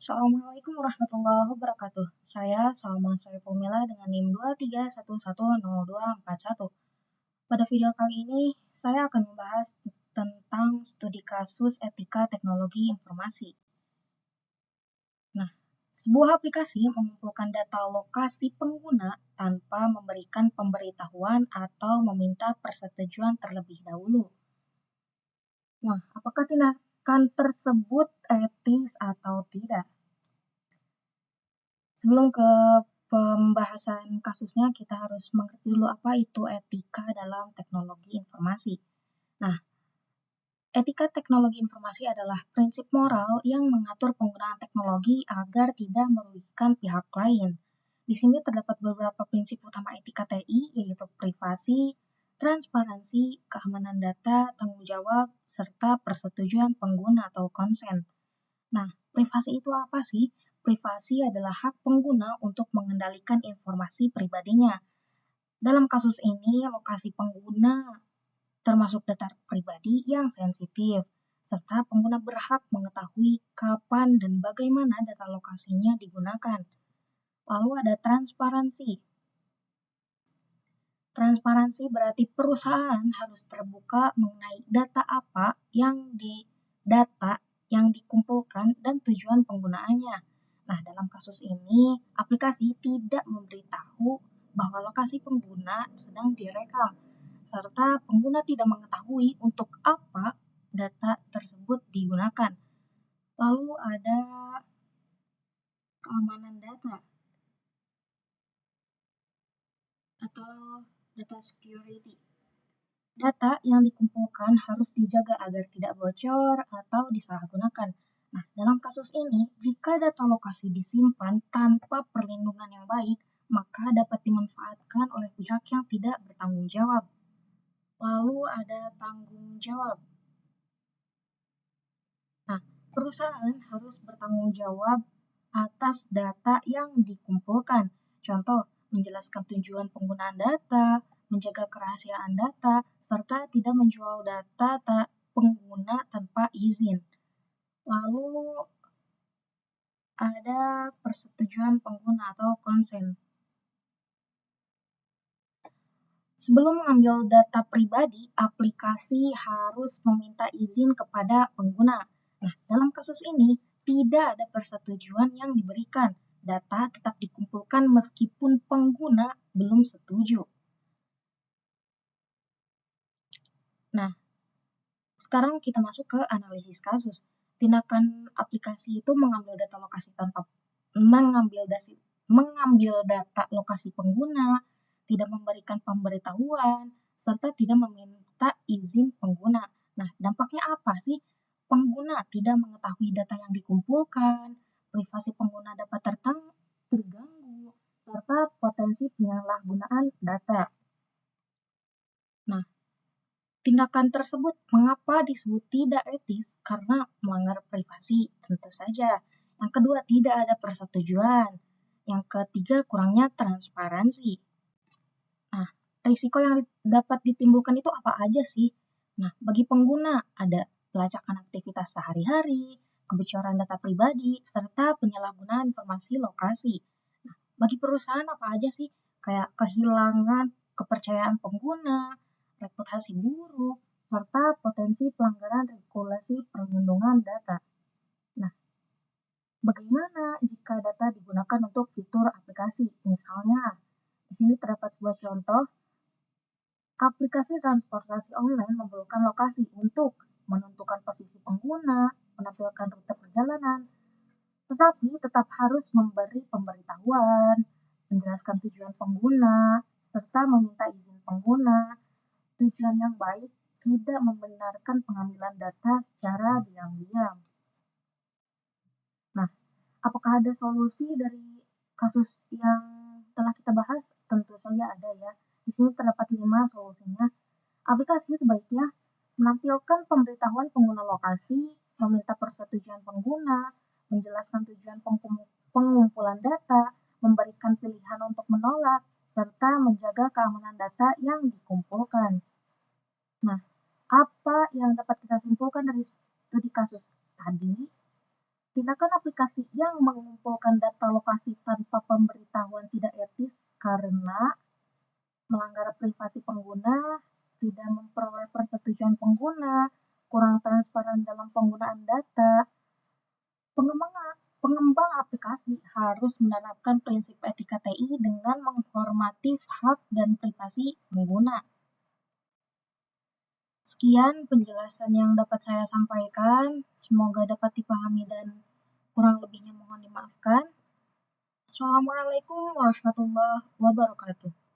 Assalamualaikum warahmatullahi wabarakatuh. Saya Salma Saifulmila dengan NIM 231100241. Pada video kali ini, saya akan membahas tentang studi kasus etika teknologi informasi. Nah, sebuah aplikasi mengumpulkan data lokasi pengguna tanpa memberikan pemberitahuan atau meminta persetujuan terlebih dahulu. Nah, apakah tindakan tersebut etis atau tidak? Sebelum ke pembahasan kasusnya, kita harus mengerti dulu apa itu etika dalam teknologi informasi. Nah, etika teknologi informasi adalah prinsip moral yang mengatur penggunaan teknologi agar tidak merugikan pihak lain. Di sini terdapat beberapa prinsip utama etika TI, yaitu privasi, transparansi, keamanan data, tanggung jawab, serta persetujuan pengguna atau konsen. Nah, privasi itu apa sih? Privasi adalah hak pengguna untuk mengendalikan informasi pribadinya. Dalam kasus ini, lokasi pengguna termasuk data pribadi yang sensitif, serta pengguna berhak mengetahui kapan dan bagaimana data lokasinya digunakan. Lalu ada transparansi. Transparansi berarti perusahaan harus terbuka mengenai data yang dikumpulkan dan tujuan penggunaannya. Nah, dalam kasus ini, aplikasi tidak memberitahu bahwa lokasi pengguna sedang direkam, serta pengguna tidak mengetahui untuk apa data tersebut digunakan. Lalu ada keamanan data atau data security. Data yang dikumpulkan harus dijaga agar tidak bocor atau disalahgunakan. Nah, dalam kasus ini, jika data lokasi disimpan tanpa perlindungan yang baik, maka dapat dimanfaatkan oleh pihak yang tidak bertanggung jawab. Lalu ada tanggung jawab. Nah, perusahaan harus bertanggung jawab atas data yang dikumpulkan. Contoh, menjelaskan tujuan penggunaan data, menjaga kerahasiaan data, serta tidak menjual data pengguna tanpa izin. Lalu ada persetujuan pengguna atau konsen. Sebelum mengambil data pribadi, aplikasi harus meminta izin kepada pengguna. Nah, dalam kasus ini, tidak ada persetujuan yang diberikan. Data tetap dikumpulkan meskipun pengguna belum setuju. Nah, sekarang kita masuk ke analisis kasus. Tindakan aplikasi itu mengambil data lokasi pengguna, tidak memberikan pemberitahuan, serta tidak meminta izin pengguna. Nah, dampaknya apa sih? Pengguna tidak mengetahui data yang dikumpulkan, privasi pengguna dapat terganggu, serta potensi penyalahgunaan data. Nah, tindakan tersebut mengapa disebut tidak etis? Karena melanggar privasi, tentu saja. Yang kedua, tidak ada persetujuan. Yang ketiga, kurangnya transparansi. Nah, risiko yang dapat ditimbulkan itu apa aja sih? Nah, bagi pengguna ada pelacakan aktivitas sehari-hari, kebocoran data pribadi, serta penyalahgunaan informasi lokasi. Nah, bagi perusahaan apa aja sih? Kayak kehilangan kepercayaan pengguna, reputasi buruk, serta potensi pelanggaran regulasi perlindungan data. Nah, bagaimana jika data digunakan untuk fitur aplikasi? Misalnya, di sini terdapat sebuah contoh, aplikasi transportasi online memerlukan lokasi untuk menentukan posisi pengguna, menampilkan rute perjalanan, tetapi tetap harus memberi pemberitahuan, menjelaskan tujuan pengguna, serta meminta izin pengguna. Tujuan yang baik tidak membenarkan pengambilan data secara diam-diam. Nah, apakah ada solusi dari kasus yang telah kita bahas? Tentu saja ada ya. Di sini terdapat 5 solusinya. Aplikasi sebaiknya menampilkan pemberitahuan pengguna lokasi, meminta persetujuan pengguna, menjelaskan tujuan pengumpulan data, memberikan pilihan untuk menolak, serta menjaga keamanan data yang dikumpulkan. Nah, apa yang dapat kita simpulkan dari studi kasus tadi? Tindakan aplikasi yang mengumpulkan data lokasi tanpa pemberitahuan tidak etis karena melanggar privasi pengguna, tidak memperoleh persetujuan pengguna, kurang transparan dalam penggunaan data. Pengembang aplikasi harus menerapkan prinsip etika TI dengan menghormati hak dan privasi pengguna. Sekian penjelasan yang dapat saya sampaikan. Semoga dapat dipahami dan kurang lebihnya mohon dimaafkan. Assalamualaikum warahmatullahi wabarakatuh.